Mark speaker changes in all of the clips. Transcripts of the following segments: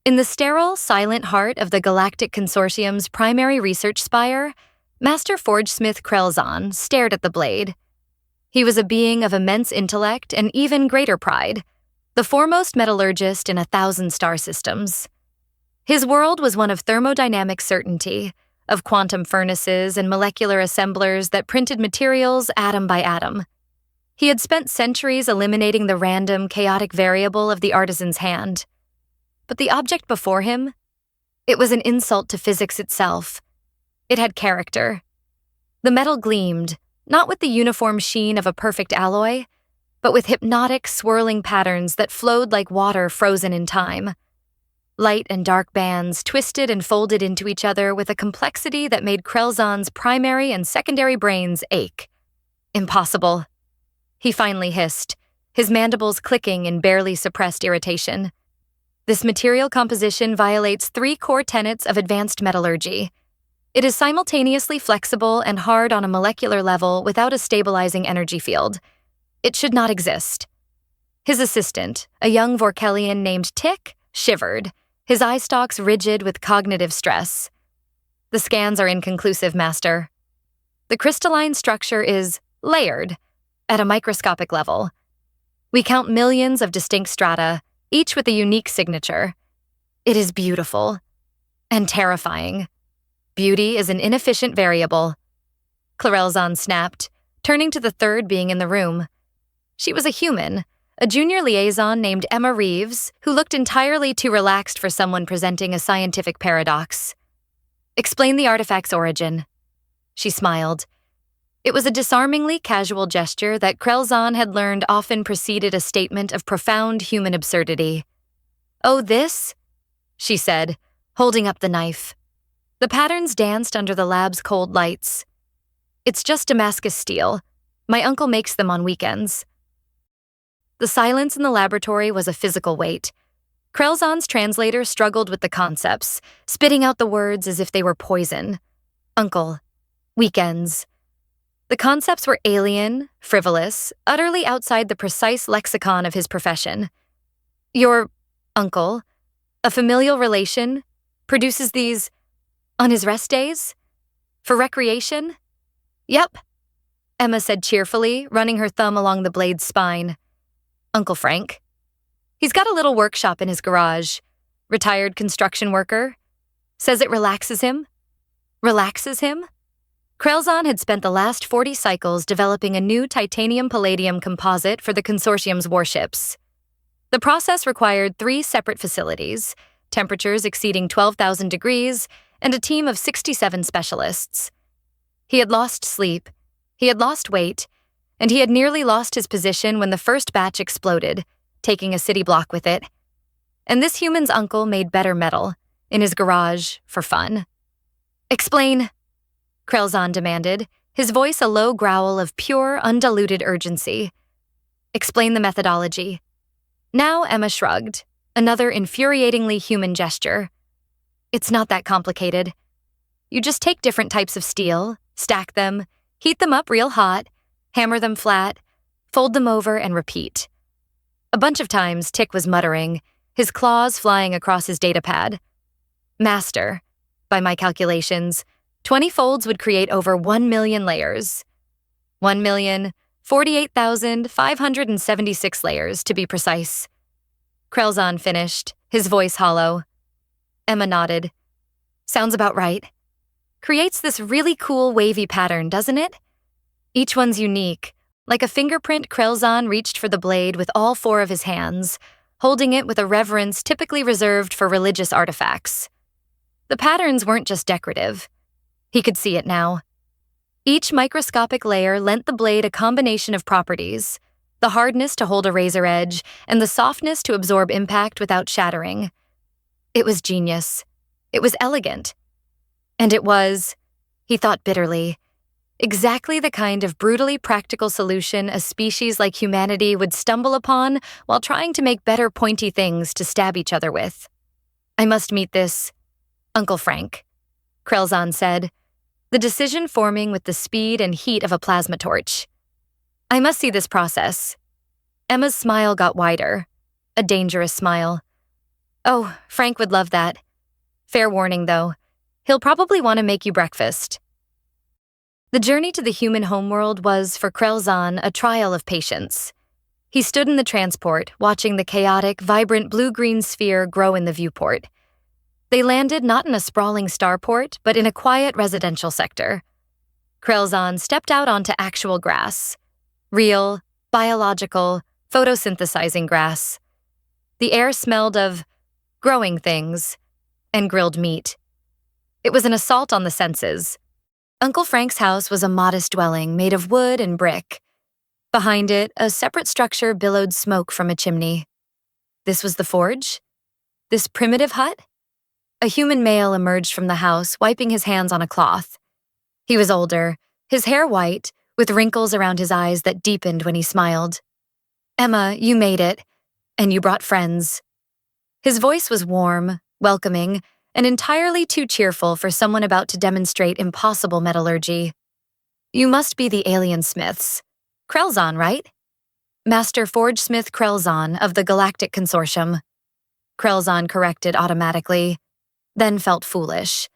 Speaker 1: In the sterile, silent heart of the Galactic Consortium's primary research spire, Master Forgesmith Krelzon stared at the blade. He was a being of immense intellect and even greater pride, the foremost metallurgist in 1,000 star systems. His world was one of thermodynamic certainty, of quantum furnaces and molecular assemblers that printed materials atom by atom. He had spent centuries eliminating the random, chaotic variable of the artisan's hand. But the object before him? It was an insult to physics itself. It had character. The metal gleamed, not with the uniform sheen of a perfect alloy, but with hypnotic, swirling patterns that flowed like water frozen in time. Light and dark bands twisted and folded into each other with a complexity that made Krelzon's primary and secondary brains ache. Impossible. He finally hissed, his mandibles clicking in barely suppressed irritation. This material composition violates 3 core tenets of advanced metallurgy. It is simultaneously flexible and hard on a molecular level without a stabilizing energy field. It should not exist. His assistant, a young Vorkelian named Tick, shivered, his eye stalks rigid with cognitive stress. The scans are inconclusive, Master. The crystalline structure is layered, at a microscopic level. We count millions of distinct strata, each with a unique signature. It is beautiful and terrifying. Beauty is an inefficient variable. Krelzon snapped, turning to the third being in the room. She was a human, a junior liaison named Emma Reeves, who looked entirely too relaxed for someone presenting a scientific paradox. Explain the artifact's origin. She smiled. It was a disarmingly casual gesture that Krelzon had learned often preceded a statement of profound human absurdity. "Oh, this?" she said, holding up the knife. The patterns danced under the lab's cold lights. "It's just Damascus steel. My uncle makes them on weekends." The silence in the laboratory was a physical weight. Krelzon's translator struggled with the concepts, spitting out the words as if they were poison. Uncle. Weekends. The concepts were alien, frivolous, utterly outside the precise lexicon of his profession. Your uncle, a familial relation, produces these on his rest days? For recreation? Yep, Emma said cheerfully, running her thumb along the blade's spine. Uncle Frank. He's got a little workshop in his garage. Retired construction worker. Says it relaxes him. Relaxes him? Krelzon had spent the last 40 cycles developing a new titanium-palladium composite for the consortium's warships. The process required 3 separate facilities, temperatures exceeding 12,000 degrees, and a team of 67 specialists. He had lost sleep, he had lost weight, and he had nearly lost his position when the first batch exploded, taking a city block with it. And this human's uncle made better metal, in his garage, for fun. Explain, Krelzon demanded, his voice a low growl of pure, undiluted urgency. Explain the methodology. Now Emma shrugged, another infuriatingly human gesture. It's not that complicated. You just take different types of steel, stack them, heat them up real hot, hammer them flat, fold them over, and repeat. A bunch of times, Tick was muttering, his claws flying across his datapad. Master, by my calculations, 20 folds would create over 1 million layers. 1,048,576 layers, to be precise. Krelzon finished, his voice hollow. Emma nodded. Sounds about right. Creates this really cool wavy pattern, doesn't it? Each one's unique, like a fingerprint. Krelzon reached for the blade with all 4 of his hands, holding it with a reverence typically reserved for religious artifacts. The patterns weren't just decorative. He could see it now. Each microscopic layer lent the blade a combination of properties, the hardness to hold a razor edge, and the softness to absorb impact without shattering. It was genius. It was elegant. And it was, he thought bitterly, exactly the kind of brutally practical solution a species like humanity would stumble upon while trying to make better pointy things to stab each other with. I must meet this Uncle Frank, Krelzon said, the decision forming with the speed and heat of a plasma torch. I must see this process. Emma's smile got wider, a dangerous smile. Oh, Frank would love that. Fair warning, though. He'll probably want to make you breakfast. The journey to the human homeworld was, for Krelzon, a trial of patience. He stood in the transport, watching the chaotic, vibrant blue-green sphere grow in the viewport. They landed not in a sprawling starport, but in a quiet residential sector. Krelzon stepped out onto actual grass. Real, biological, photosynthesizing grass. The air smelled of growing things and grilled meat. It was an assault on the senses. Uncle Frank's house was a modest dwelling made of wood and brick. Behind it, a separate structure billowed smoke from a chimney. This was the forge? This primitive hut? A human male emerged from the house, wiping his hands on a cloth. He was older, his hair white, with wrinkles around his eyes that deepened when he smiled. "Emma, you made it, and you brought friends." His voice was warm, welcoming, and entirely too cheerful for someone about to demonstrate impossible metallurgy. "You must be the alien smiths. Krelzon, right?" "Master Forge Smith Krelzon of the Galactic Consortium." Krelzon corrected automatically, then felt foolish.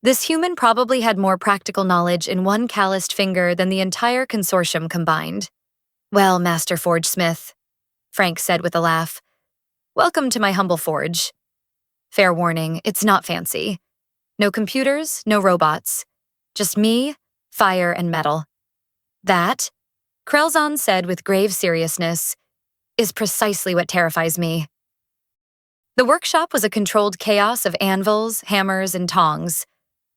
Speaker 1: This human probably had more practical knowledge in one calloused finger than the entire consortium combined. "Well, Master Forge Smith," Frank said with a laugh, "welcome to my humble forge. Fair warning, it's not fancy. No computers, no robots. Just me, fire, and metal. That," Krelzon said with grave seriousness, "is precisely what terrifies me." The workshop was a controlled chaos of anvils, hammers, and tongs.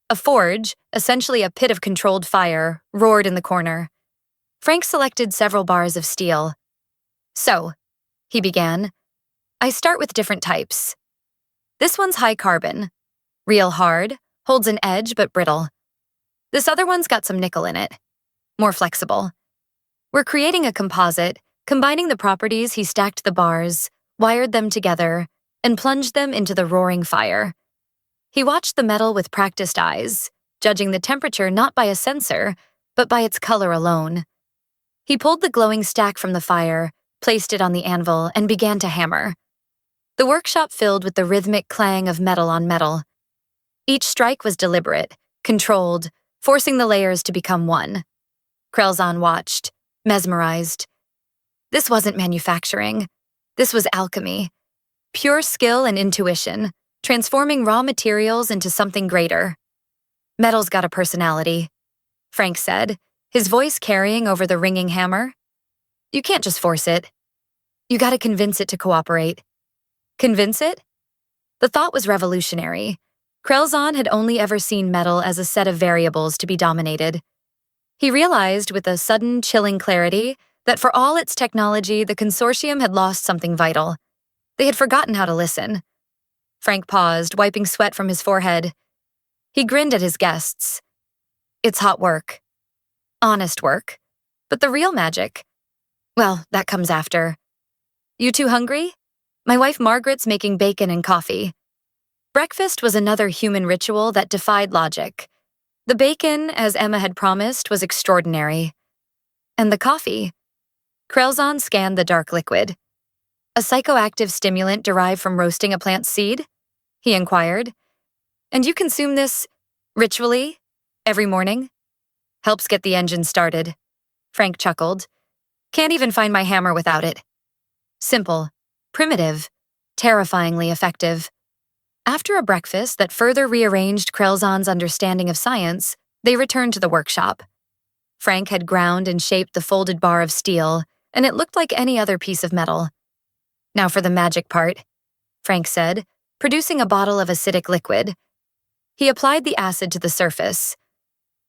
Speaker 1: A forge, essentially a pit of controlled fire, roared in the corner. Frank selected several bars of steel. "So," he began, "I start with different types. This one's high carbon. Real hard, holds an edge but brittle. This other one's got some nickel in it. More flexible. We're creating a composite, combining the properties. He stacked the bars, wired them together, and plunged them into the roaring fire. He watched the metal with practiced eyes, judging the temperature not by a sensor, but by its color alone. He pulled the glowing stack from the fire, placed it on the anvil, and began to hammer. The workshop filled with the rhythmic clang of metal on metal. Each strike was deliberate, controlled, forcing the layers to become one. Krelzon watched, mesmerized. This wasn't manufacturing. This was alchemy. Pure skill and intuition, transforming raw materials into something greater. "Metal's got a personality," Frank said, his voice carrying over the ringing hammer. "You can't just force it. You gotta convince it to cooperate." Convince it? The thought was revolutionary. Krelzon had only ever seen metal as a set of variables to be dominated. He realized with a sudden, chilling clarity that for all its technology, the consortium had lost something vital. They had forgotten how to listen. Frank paused, wiping sweat from his forehead. He grinned at his guests. "It's hot work. Honest work. But the real magic, well, that comes after. You two hungry? My wife Margaret's making bacon and coffee." Breakfast was another human ritual that defied logic. The bacon, as Emma had promised, was extraordinary. And the coffee? Krelzon scanned the dark liquid. "A psychoactive stimulant derived from roasting a plant's seed?" he inquired. "And you consume this ritually every morning?" "Helps get the engine started," Frank chuckled. "Can't even find my hammer without it." Simple, primitive, terrifyingly effective. After a breakfast that further rearranged Krelzon's understanding of science, they returned to the workshop. Frank had ground and shaped the folded bar of steel, and it looked like any other piece of metal. "Now for the magic part," Frank said, producing a bottle of acidic liquid. He applied the acid to the surface.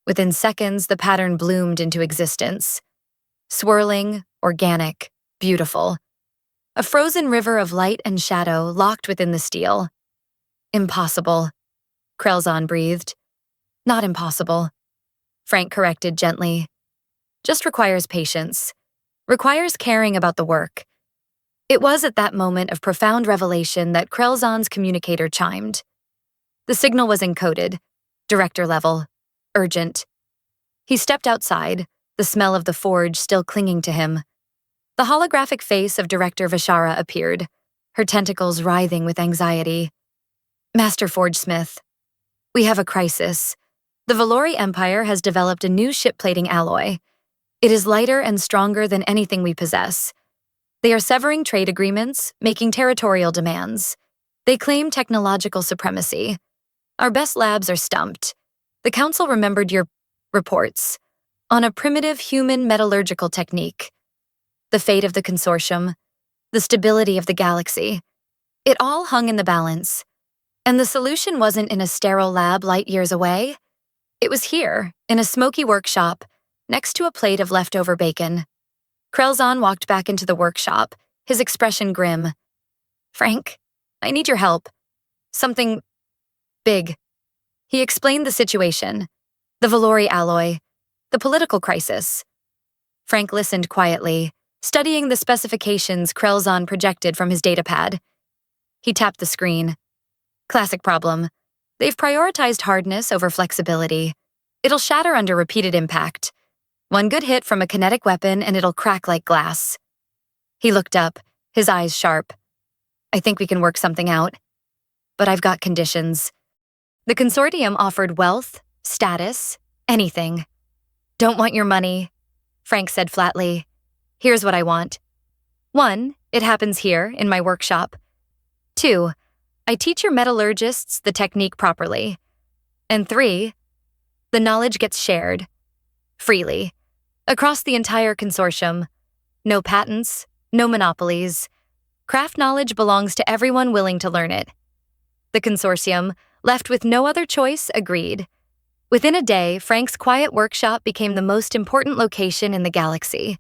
Speaker 1: Within seconds, the pattern bloomed into existence. Swirling, organic, beautiful. A frozen river of light and shadow locked within the steel. "Impossible," Krelzon breathed. "Not impossible," Frank corrected gently. "Just requires patience. Requires caring about the work." It was at that moment of profound revelation that Krelzon's communicator chimed. The signal was encoded, director level, urgent. He stepped outside, the smell of the forge still clinging to him. The holographic face of Director Vishara appeared. her tentacles writhing with anxiety. Master Forgesmith, we have a crisis. The Valori Empire has developed a new ship-plating alloy. It is lighter and stronger than anything we possess. They are severing trade agreements, making territorial demands. They claim technological supremacy. Our best labs are stumped. The Council remembered your reports on a primitive human metallurgical technique. The fate of the consortium, the stability of the galaxy. It all hung in the balance. And the solution wasn't in a sterile lab light years away. It was here, in a smoky workshop, next to a plate of leftover bacon. Krelzon walked back into the workshop, his expression grim. Frank, I need your help. Something big. He explained the situation. The Valori alloy. The political crisis. Frank listened quietly, studying the specifications Krelzon projected from his datapad. He tapped the screen. Classic problem. They've prioritized hardness over flexibility. It'll shatter under repeated impact. One good hit from a kinetic weapon and it'll crack like glass. He looked up, his eyes sharp. I think we can work something out. But I've got conditions. The consortium offered wealth, status, anything. Don't want your money, Frank said flatly. Here's what I want. 1, it happens here, in my workshop. 2, I teach your metallurgists the technique properly. And 3, the knowledge gets shared. Freely. Across the entire consortium. No patents, no monopolies. Craft knowledge belongs to everyone willing to learn it. The consortium, left with no other choice, agreed. Within a day, Frank's quiet workshop became the most important location in the galaxy.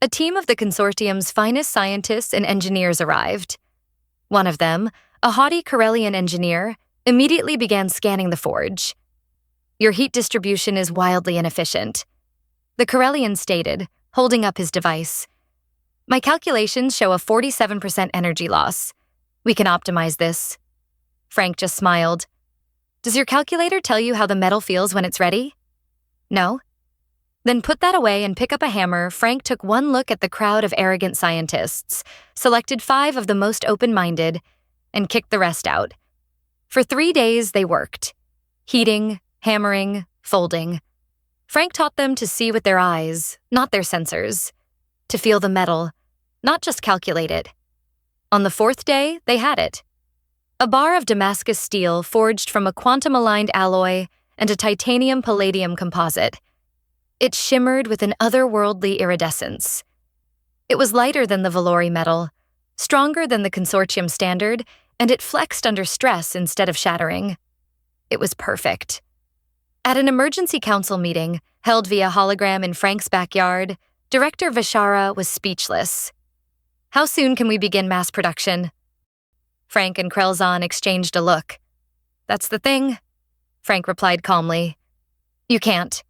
Speaker 1: A team of the consortium's finest scientists and engineers arrived. One of them, a haughty Corellian engineer, immediately began scanning the forge. Your heat distribution is wildly inefficient. The Corellian stated, holding up his device. My calculations show a 47% energy loss. We can optimize this. Frank just smiled. Does your calculator tell you how the metal feels when it's ready? No? Then put that away and pick up a hammer. Frank took one look at the crowd of arrogant scientists, selected 5 of the most open-minded, and kicked the rest out. For 3 days, they worked. Heating, hammering, folding. Frank taught them to see with their eyes, not their sensors. To feel the metal, not just calculate it. On the 4th day, they had it. A bar of Damascus steel forged from a quantum-aligned alloy and a titanium-palladium composite. It shimmered with an otherworldly iridescence. It was lighter than the Valori metal, stronger than the consortium standard, and it flexed under stress instead of shattering. It was perfect. At an emergency council meeting, held via hologram in Frank's backyard, Director Vishara was speechless. How soon can we begin mass production? Frank and Krelzon exchanged a look. That's the thing, Frank replied calmly. You can't.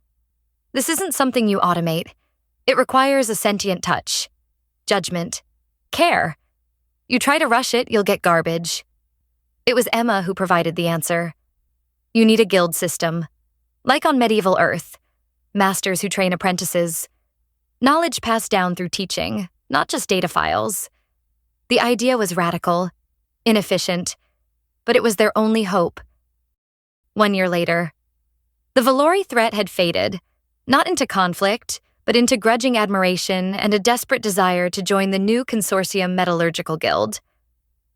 Speaker 1: This isn't something you automate. It requires a sentient touch, judgment, care. You try to rush it, you'll get garbage. It was Emma who provided the answer. You need a guild system. Like on medieval Earth, masters who train apprentices. Knowledge passed down through teaching, not just data files. The idea was radical, inefficient, but it was their only hope. 1 year later, the Valori threat had faded, not into conflict, but into grudging admiration and a desperate desire to join the new Consortium Metallurgical Guild.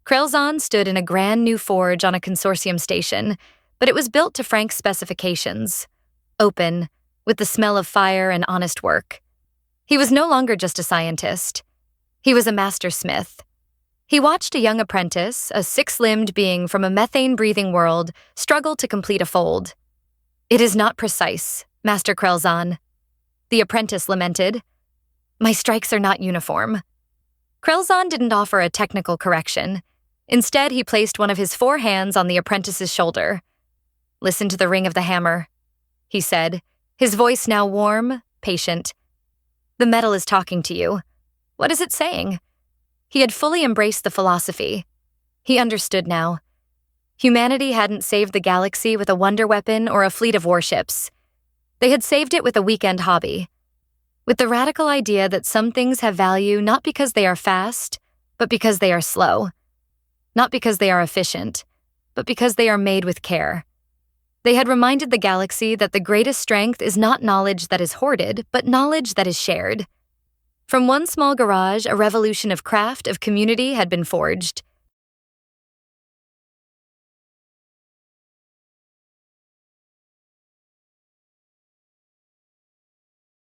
Speaker 1: Krelzon stood in a grand new forge on a consortium station, but it was built to Frank's specifications. Open, with the smell of fire and honest work. He was no longer just a scientist. He was a master smith. He watched a young apprentice, a 6-limbed being from a methane-breathing world, struggle to complete a fold. It is not precise, Master Krelzon. The apprentice lamented. My strikes are not uniform. Krelzon didn't offer a technical correction. Instead, he placed one of his 4 hands on the apprentice's shoulder. Listen to the ring of the hammer, he said, his voice now warm, patient. The metal is talking to you. What is it saying? He had fully embraced the philosophy. He understood now. Humanity hadn't saved the galaxy with a wonder weapon or a fleet of warships. They had saved it with a weekend hobby. With the radical idea that some things have value not because they are fast, but because they are slow. not because they are efficient, but because they are made with care. They had reminded the galaxy that the greatest strength is not knowledge that is hoarded, but knowledge that is shared. From one small garage, a revolution of craft, of community had been forged.